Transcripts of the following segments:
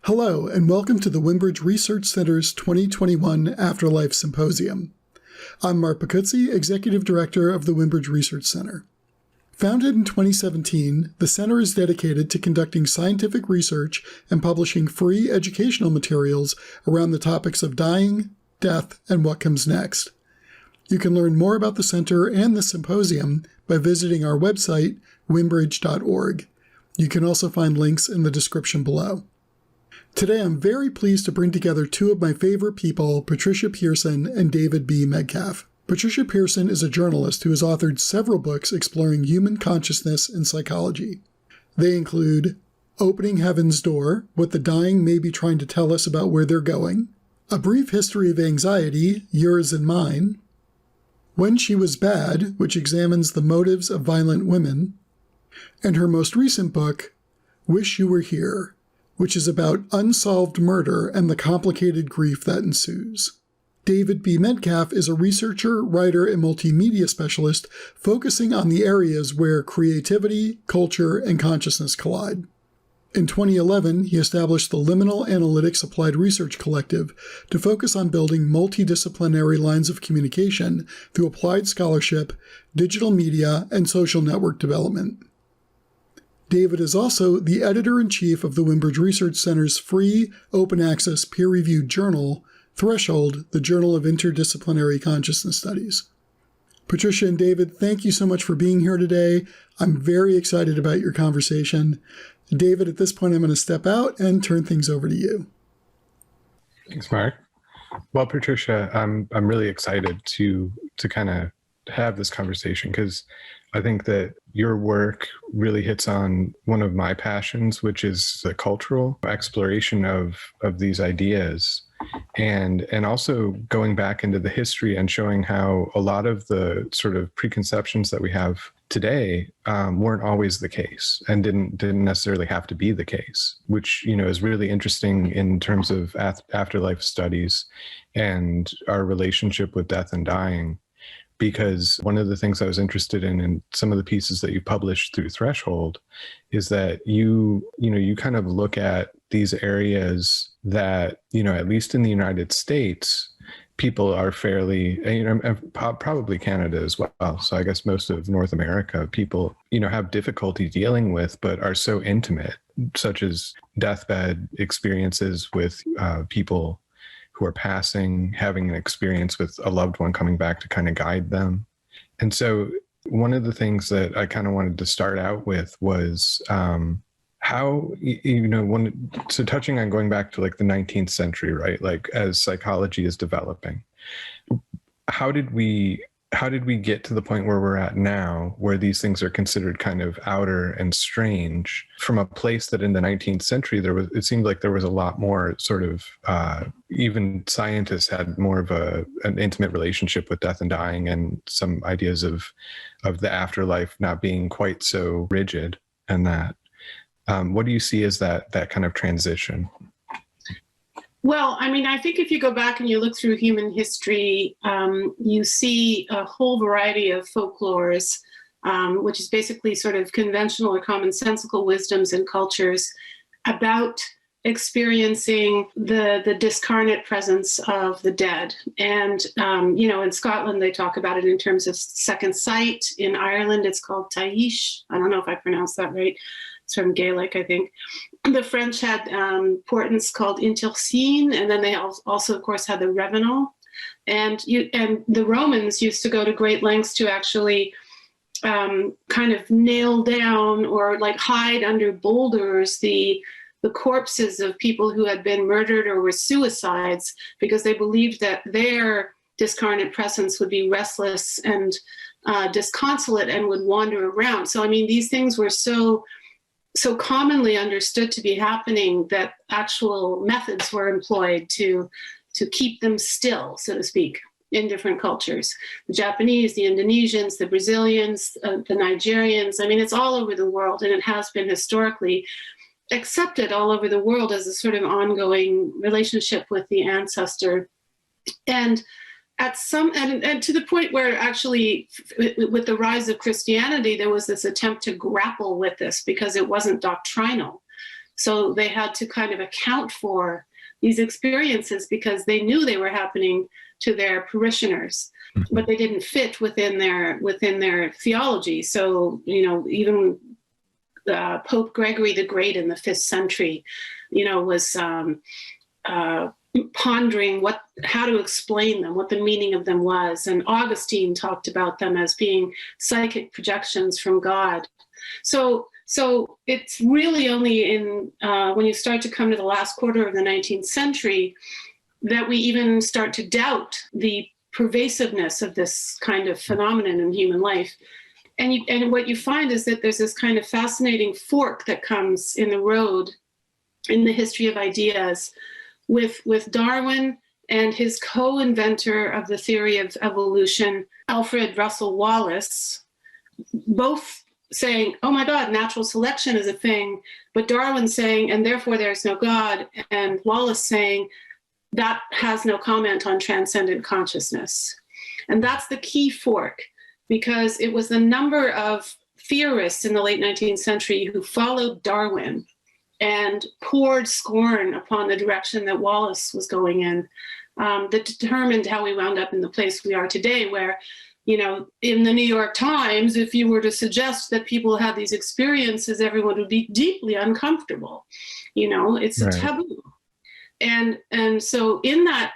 Hello, and welcome to the Windbridge Research Center's 2021 Afterlife Symposium. I'm Mark Boccuzzi, Executive Director of the Windbridge Research Center. Founded in 2017, the center is dedicated to conducting scientific research and publishing free educational materials around the topics of dying, death, and what comes next. You can learn more about the center and the symposium by visiting our website, windbridge.org. You can also find links in the description below. Today, I'm very pleased to bring together two of my favorite people, Patricia Pearson and David B. Metcalfe. Patricia Pearson is a journalist who has authored several books exploring human consciousness and psychology. They include Opening Heaven's Door, What the Dying May Be Trying to Tell Us About Where They're Going, A Brief History of Anxiety, Yours and Mine, When She Was Bad, which examines the motives of violent women, and her most recent book, Wish You Were Here, which is about unsolved murder and the complicated grief that ensues. David B. Metcalfe is a researcher, writer, and multimedia specialist focusing on the areas where creativity, culture, and consciousness collide. In 2011, he established the Liminal Analytics Applied Research Collective to focus on building multidisciplinary lines of communication through applied scholarship, digital media, and social network development. David is also the editor-in-chief of the Windbridge Research Center's free, open-access, peer-reviewed journal, Threshold, the Journal of Interdisciplinary Consciousness Studies. Patricia and David, thank you so much for being here today. I'm very excited about your conversation. David, at this point, I'm going to step out and turn things over to you. Thanks, Mark. Well, Patricia, I'm really excited to kind of have this conversation because I think that your work really hits on one of my passions, which is the cultural exploration of these ideas, and also going back into the history and showing how a lot of the sort of preconceptions that we have today weren't always the case and didn't necessarily have to be the case, which is really interesting in terms of afterlife studies and our relationship with death and dying. Because one of the things I was interested in some of the pieces that you published through Threshold is that you kind of look at these areas that, at least in the United States, people are fairly, and probably Canada as well. So I guess most of North America, people, have difficulty dealing with, but are so intimate, such as deathbed experiences with people who are passing, having an experience with a loved one coming back to kind of guide them. And so one of the things that I kind of wanted to start out with was how, so touching on going back to like the 19th century, right? Like as psychology is developing, how did we get to the point where we're at now, where these things are considered kind of outer and strange, from a place that in the 19th century, it seemed like there was a lot more sort of, even scientists had more of an intimate relationship with death and dying, and some ideas of the afterlife not being quite so rigid, and that. What do you see as that kind of transition? Well, I think if you go back and you look through human history, you see a whole variety of folklores, which is basically sort of conventional or commonsensical wisdoms and cultures about experiencing the discarnate presence of the dead. And, in Scotland, they talk about it in terms of second sight. In Ireland, it's called taish. I don't know if I pronounced that right. It's from Gaelic, I think. The French had portents called intercine, and then they also, of course, had the revenant. And the Romans used to go to great lengths to actually kind of nail down or like hide under boulders the corpses of people who had been murdered or were suicides, because they believed that their discarnate presence would be restless and disconsolate and would wander around. So, these things were so commonly understood to be happening that actual methods were employed to keep them still, so to speak, in different cultures. The Japanese, the Indonesians, the Brazilians, the Nigerians. It's all over the world, and it has been historically accepted all over the world as a sort of ongoing relationship with the ancestor. And and to the point where actually with the rise of Christianity, there was this attempt to grapple with this because it wasn't doctrinal. So they had to kind of account for these experiences because they knew they were happening to their parishioners, but they didn't fit within their theology. So, even Pope Gregory the Great in the 5th century, was pondering how to explain them, what the meaning of them was. And Augustine talked about them as being psychic projections from God. So it's really only when you start to come to the last quarter of the 19th century that we even start to doubt the pervasiveness of this kind of phenomenon in human life. And what you find is that there's this kind of fascinating fork that comes in the road in the history of ideas with Darwin and his co-inventor of the theory of evolution, Alfred Russel Wallace, both saying, oh my God, natural selection is a thing, but Darwin saying, and therefore there's no God, and Wallace saying, that has no comment on transcendent consciousness. And that's the key fork, because it was the number of theorists in the late 19th century who followed Darwin and poured scorn upon the direction that Wallace was going in, that determined how we wound up in the place we are today, where, in the New York Times, if you were to suggest that people had these experiences, everyone would be deeply uncomfortable. It's a taboo. And so in that,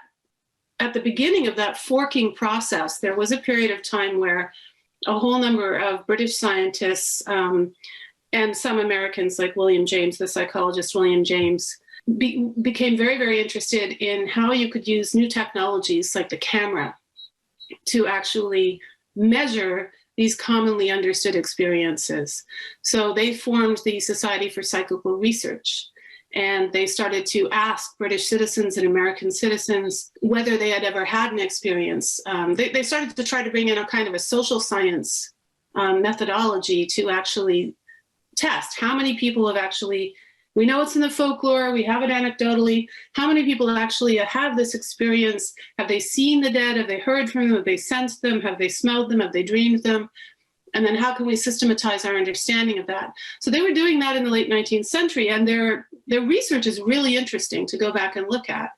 at the beginning of that forking process, there was a period of time where a whole number of British scientists and some Americans like William James, the psychologist William James, became very, very interested in how you could use new technologies like the camera to actually measure these commonly understood experiences. So they formed the Society for Psychical Research, and they started to ask British citizens and American citizens whether they had ever had an experience. They started to try to bring in a kind of a social science methodology to actually test how many people have actually, we know it's in the folklore, we have it anecdotally, how many people actually have this experience? Have they seen the dead? Have they heard from them? Have they sensed them? Have they smelled them? Have they dreamed them? And then how can we systematize our understanding of that? So they were doing that in the late 19th century, and their research is really interesting to go back and look at.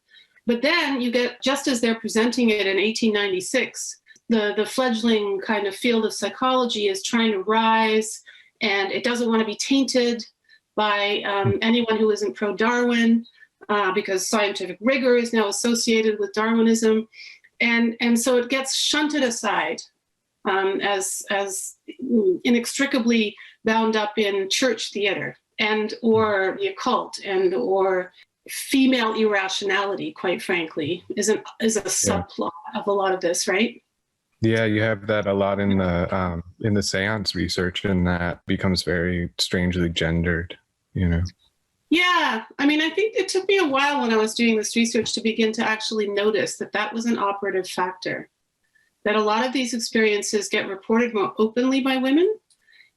But then you get, just as they're presenting it in 1896, the fledgling kind of field of psychology is trying to rise, and it doesn't want to be tainted by anyone who isn't pro-Darwin, because scientific rigor is now associated with Darwinism. And so it gets shunted aside as inextricably bound up in church theater and or the occult and or female irrationality, quite frankly, is a subplot of a lot of this, right? Yeah, you have that a lot in the seance research, and that becomes very strangely gendered, Yeah, I mean, I think it took me a while when I was doing this research to begin to actually notice that was an operative factor, that a lot of these experiences get reported more openly by women,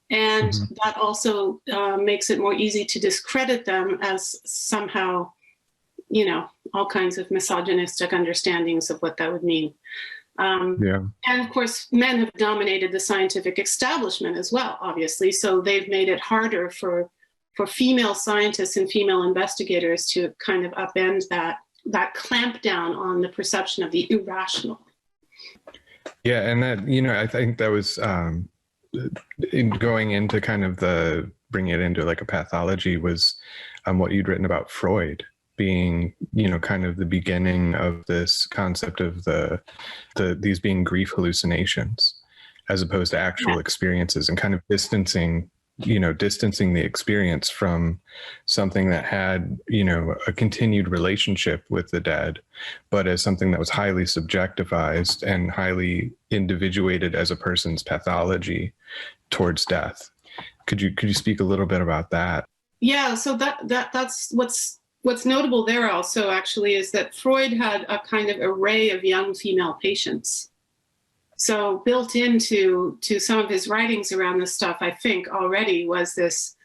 and that also makes it more easy to discredit them as somehow, all kinds of misogynistic understandings of what that would mean. And of course, men have dominated the scientific establishment as well, obviously. So they've made it harder for female scientists and female investigators to kind of upend that clamp down on the perception of the irrational. Yeah, and that, I think that was in going into kind of bringing it into like a pathology was what you'd written about Freud being, kind of the beginning of this concept of these being grief hallucinations as opposed to actual experiences, and kind of distancing the experience from something that had, a continued relationship with the dead, but as something that was highly subjectivized and highly individuated as a person's pathology towards death. Could you speak a little bit about that? Yeah, so that's what's notable there also actually is that Freud had a kind of array of young female patients. So built into some of his writings around this stuff, I think already was this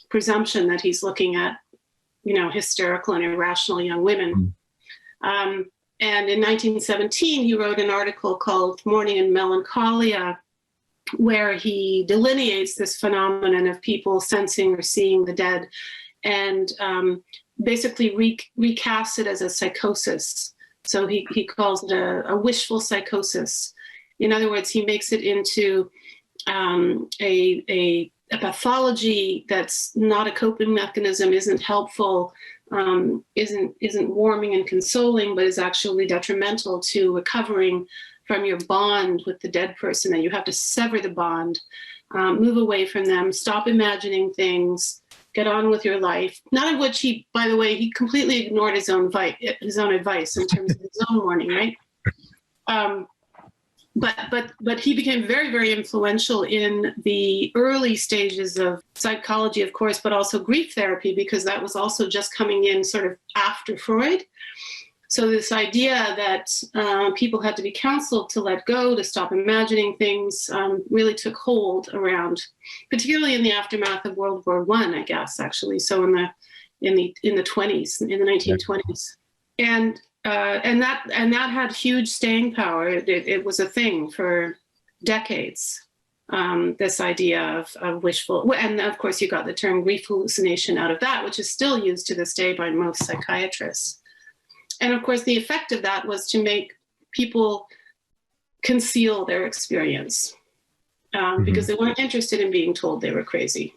presumption that he's looking at, hysterical and irrational young women. And in 1917, he wrote an article called Mourning and Melancholia, where he delineates this phenomenon of people sensing or seeing the dead and basically recasts it as a psychosis. So he calls it a wishful psychosis. In other words, he makes it into a pathology that's not a coping mechanism, isn't helpful, isn't warming and consoling, but is actually detrimental to recovering from your bond with the dead person. And you have to sever the bond, move away from them, stop imagining things, get on with your life. None of which he, by the way, he completely ignored his own advice in terms of his own warning, right? But he became very, very influential in the early stages of psychology, of course, but also grief therapy, because that was also just coming in sort of after Freud. So this idea that people had to be counseled to let go, to stop imagining things, really took hold around, particularly in the aftermath of World War I guess, actually. So in the 20s, in the 1920s, and that had huge staying power. It was a thing for decades. This idea of wishful, and of course you got the term grief hallucination out of that, which is still used to this day by most psychiatrists. And of course, the effect of that was to make people conceal their experience because they weren't interested in being told they were crazy.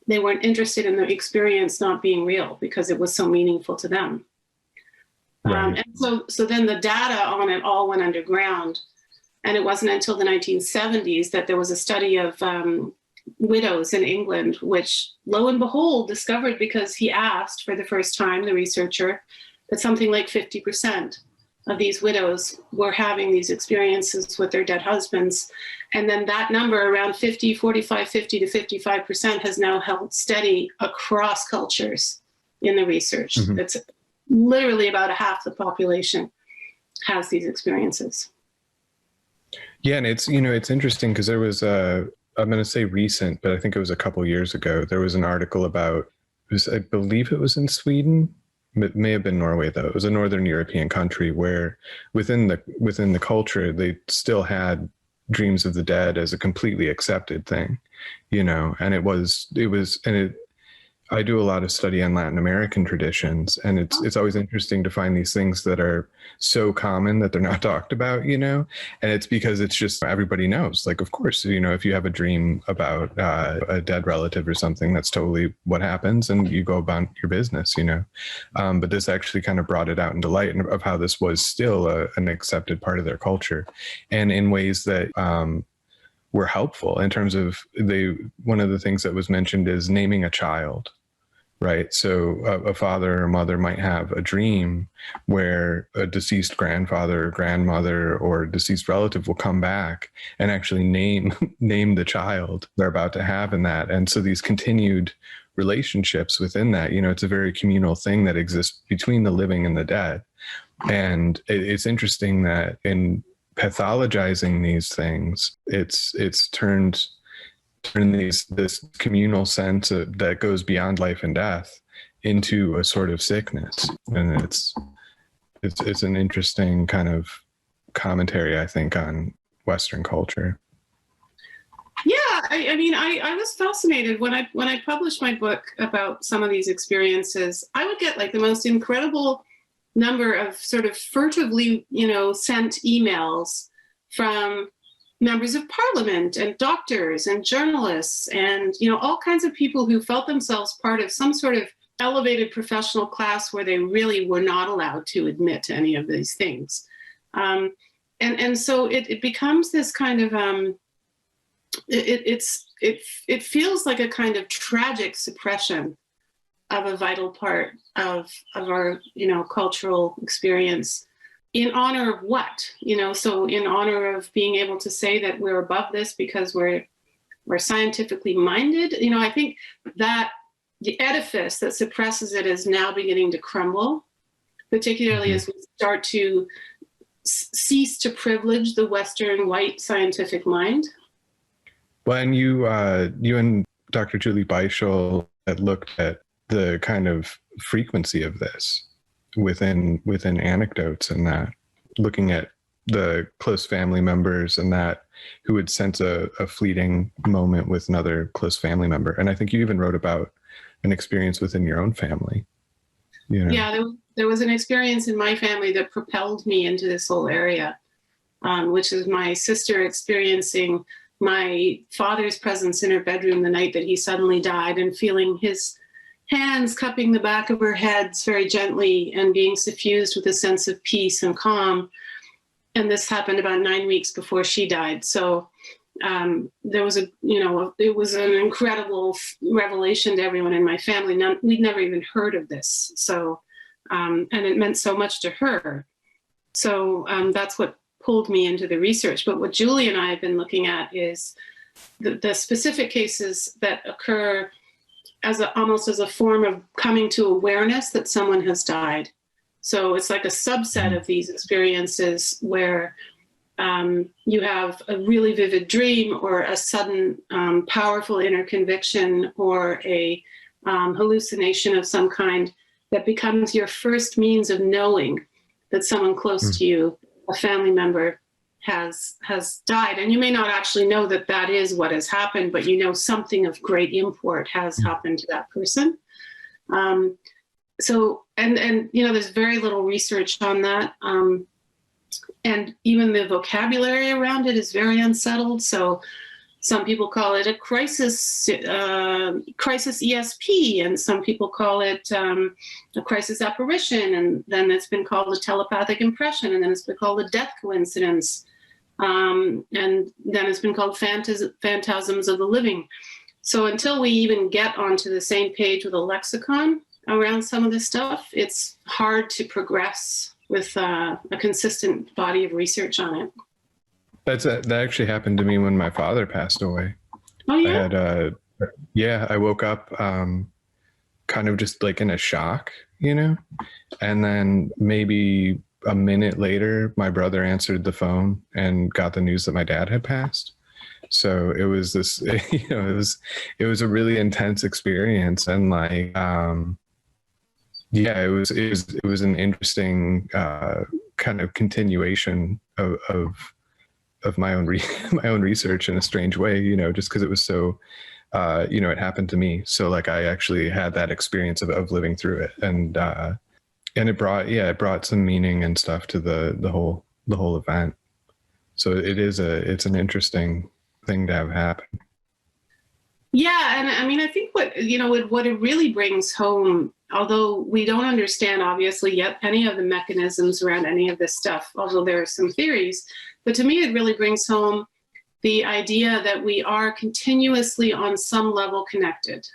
They weren't interested in the experience not being real because it was so meaningful to them. Right. And so then the data on it all went underground. And it wasn't until the 1970s that there was a study of widows in England, which lo and behold discovered, because he asked for the first time, the researcher, that something like 50% of these widows were having these experiences with their dead husbands. And then that number, around 50 to 55% has now held steady across cultures in the research. Mm-hmm. It's literally about a half the population has these experiences. Yeah, and it's interesting because there was I'm going to say recent, but I think it was a couple years ago, there was an article about, I believe it was in Sweden. It may have been Norway, though. It was a Northern European country where within the culture, they still had dreams of the dead as a completely accepted thing, and I do a lot of study on Latin American traditions, and it's always interesting to find these things that are so common that they're not talked about, and it's because it's just everybody knows. Like, of course, if you have a dream about a dead relative or something, that's totally what happens, and you go about your business, But this actually kind of brought it out into light of how this was still an accepted part of their culture, and in ways that were helpful in terms of one of the things that was mentioned is naming a child. Right. So a father or mother might have a dream where a deceased grandfather or grandmother or deceased relative will come back and actually name the child they're about to have in that. And so these continued relationships within that, it's a very communal thing that exists between the living and the dead. And it's interesting that in pathologizing these things, it's turned this communal sense that goes beyond life and death into a sort of sickness, and it's an interesting kind of commentary, I think, on Western culture. Yeah, I was fascinated when I published my book about some of these experiences. I would get like the most incredible number of sort of furtively, sent emails from members of parliament and doctors and journalists and, all kinds of people who felt themselves part of some sort of elevated professional class where they really were not allowed to admit to any of these things. And so it becomes this kind of, it feels like a kind of tragic suppression of a vital part of our, cultural experience. In honor of what? So in honor of being able to say that we're above this because we're scientifically minded. I think that the edifice that suppresses it is now beginning to crumble, particularly as we start to cease to privilege the Western white scientific mind. Well, and you and Dr. Julie Beischel had looked at the kind of frequency of this within anecdotes, and that looking at the close family members and that who would sense a fleeting moment with another close family member. And I think you even wrote about an experience within your own family, you know? Yeah, there was an experience in my family that propelled me into this whole area, which is my sister experiencing my father's presence in her bedroom the night that he suddenly died, and feeling his hands cupping the back of her head very gently and being suffused with a sense of peace and calm. And this happened about 9 weeks before she died. So there was it was an incredible revelation to everyone in my family. We'd never even heard of this. So, and it meant so much to her. So that's what pulled me into the research. But what Julie and I have been looking at is the specific cases that occur almost as a form of coming to awareness that someone has died. So it's like a subset of these experiences where you have a really vivid dream, or a sudden powerful inner conviction, or a hallucination of some kind that becomes your first means of knowing that someone close to you, a family member, has died. And you may not actually know that that is what has happened, but you know something of great import has happened to that person. So, and there's very little research on that. And even the vocabulary around it is very unsettled. So some people call it a crisis ESP, and some people call it a crisis apparition, and then it's been called a telepathic impression, and then it's been called a death coincidence, and then it's been called phantasms of the living. So until we even get onto the same page with a lexicon around some of this stuff, it's hard to progress with a consistent body of research on it. That actually happened to me when my father passed away. Oh, yeah? I woke up kind of just like in a shock, and then maybe a minute later, my brother answered the phone and got the news that my dad had passed. So it was this, it was a really intense experience, and like, it was an interesting kind of continuation of my own my own research in a strange way, just because it was so, it happened to me. So like I actually had that experience of living through it, and it brought some meaning and stuff to the whole event. So it's an interesting thing to have happen. Yeah, and I mean, I think what it really brings home, although we don't understand obviously yet any of the mechanisms around any of this stuff, although there are some theories, but to me it really brings home the idea that we are continuously on some level connected.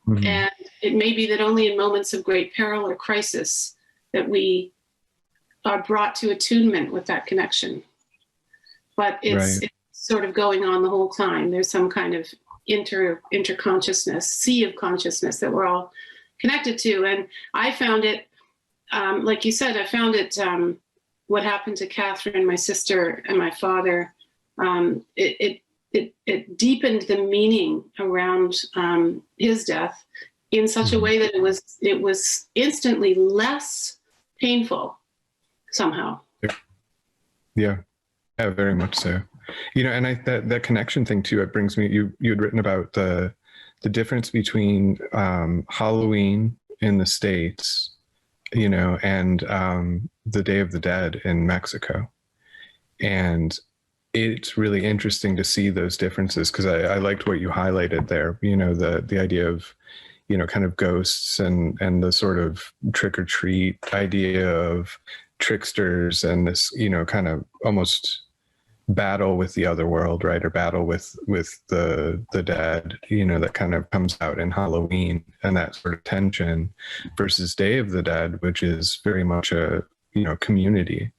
Mm-hmm. And it may be that only in moments of great peril or crisis that we are brought to attunement with that connection. But it's sort of going on the whole time. There's some kind of interconsciousness, sea of consciousness that we're all connected to. And I found it, like you said, what happened to Catherine, my sister, and my father, it deepened the meaning around his death in such a way that it was instantly less painful somehow. Yeah, very much so. And that connection thing too, it brings me, you had written about the difference between Halloween in the States, and the Day of the Dead in Mexico. And it's really interesting to see those differences, because I liked what you highlighted there, the idea of, kind of ghosts and the sort of trick or treat idea of tricksters, and this, kind of almost battle with the other world, right? Or battle with the dead, that kind of comes out in Halloween, and that sort of tension, versus Day of the Dead, which is very much a, community,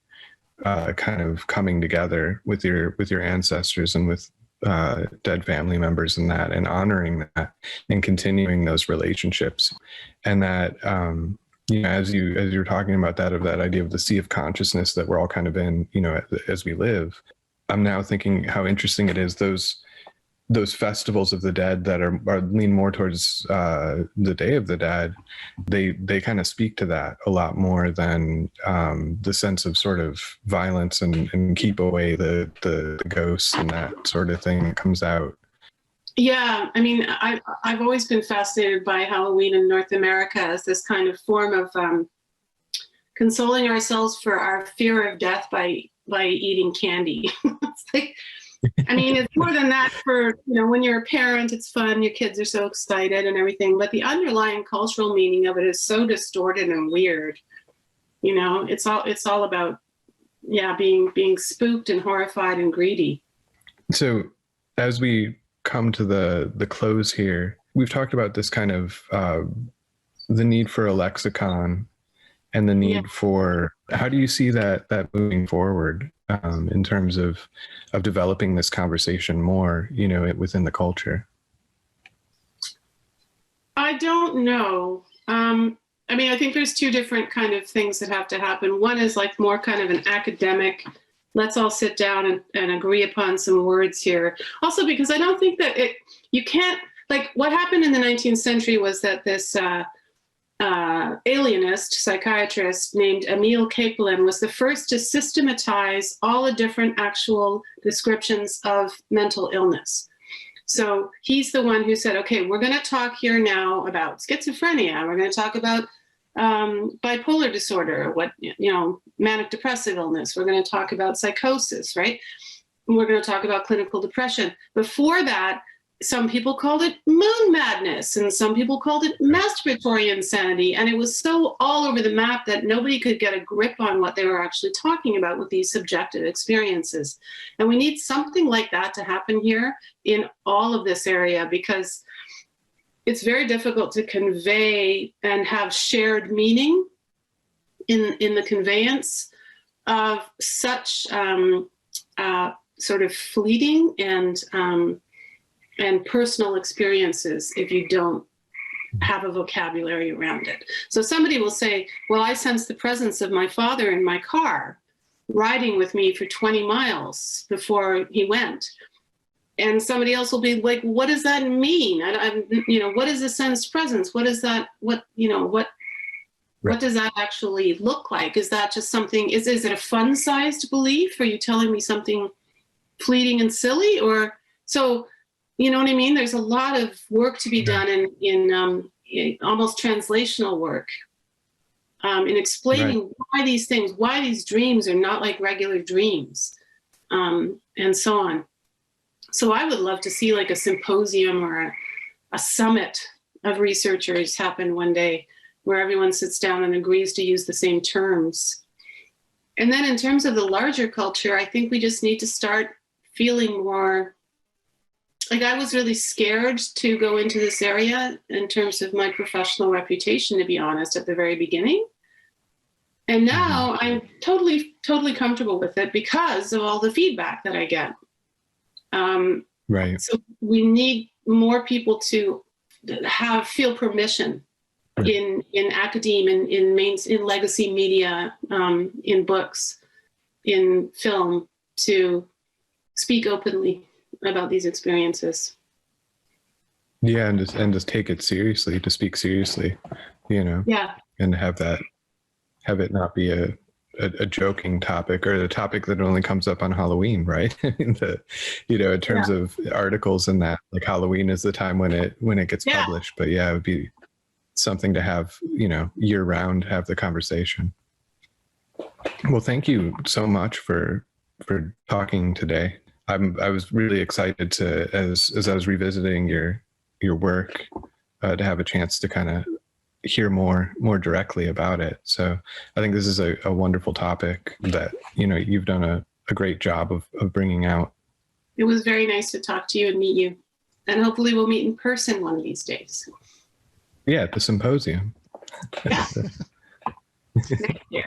kind of coming together with your ancestors and with dead family members, and that, and honoring that and continuing those relationships. And that, as you're talking about that idea of the sea of consciousness that we're all kind of in, as we live, I'm now thinking how interesting it is, those festivals of the dead that are lean more towards the Day of the Dead, they kind of speak to that a lot more than the sense of sort of violence and keep away the ghosts and that sort of thing that comes out. Yeah, I mean, I've always been fascinated by Halloween in North America as this kind of form of consoling ourselves for our fear of death by eating candy. It's like, I mean, it's more than that. For, when you're a parent, it's fun. Your kids are so excited and everything, but the underlying cultural meaning of it is so distorted and weird. It's all about, being spooked and horrified and greedy. So as we come to the close here, we've talked about this kind of the need for a lexicon and the need for, how do you see that moving forward in terms of developing this conversation more, within the culture? I don't know. I mean, I think there's two different kind of things that have to happen. One is like more kind of an academic, let's all sit down and agree upon some words here. Also, because I don't think that you can't, like what happened in the 19th century was that this alienist psychiatrist named Emile Kaplan was the first to systematize all the different actual descriptions of mental illness. So he's the one who said, okay, we're going to talk here now about schizophrenia. We're going to talk about bipolar disorder, manic depressive illness. We're going to talk about psychosis, right? And we're going to talk about clinical depression. Before that, some people called it moon madness and some people called it masturbatory insanity. And it was so all over the map that nobody could get a grip on what they were actually talking about with these subjective experiences. And we need something like that to happen here in all of this area, because it's very difficult to convey and have shared meaning in the conveyance of such sort of fleeting and personal experiences if you don't have a vocabulary around it. So somebody will say, well, I sense the presence of my father in my car riding with me for 20 miles before he went. And somebody else will be like, what does that mean? What is a sensed presence? What is that? What does that actually look like? Is that just something, is it a fun-sized belief? Are you telling me something fleeting and silly? Or, so, you know what I mean? There's a lot of work to be done in almost translational work, in explaining why these things, why these dreams are not like regular dreams, and so on. So I would love to see like a symposium or a summit of researchers happen one day where everyone sits down and agrees to use the same terms. And then in terms of the larger culture, I think we just need to start feeling more, like I was really scared to go into this area in terms of my professional reputation, to be honest, at the very beginning. And now I'm totally comfortable with it because of all the feedback that I get. So we need more people to feel permission in academia, in legacy media, in books, in film, to speak openly about these experiences. Yeah, and just take it seriously, to speak seriously, and have it not be a joking topic or the topic that only comes up on Halloween, right? In terms of articles and that, like Halloween is the time when it gets published, but it would be something to have, year round, have the conversation. Well, thank you so much for talking today. I was really excited to, as I was revisiting your work, to have a chance to kind of hear more directly about it. So I think this is a wonderful topic that, you've done a great job of bringing out. It was very nice to talk to you and meet you. And hopefully we'll meet in person one of these days. Yeah, at the symposium. Yeah. Next year.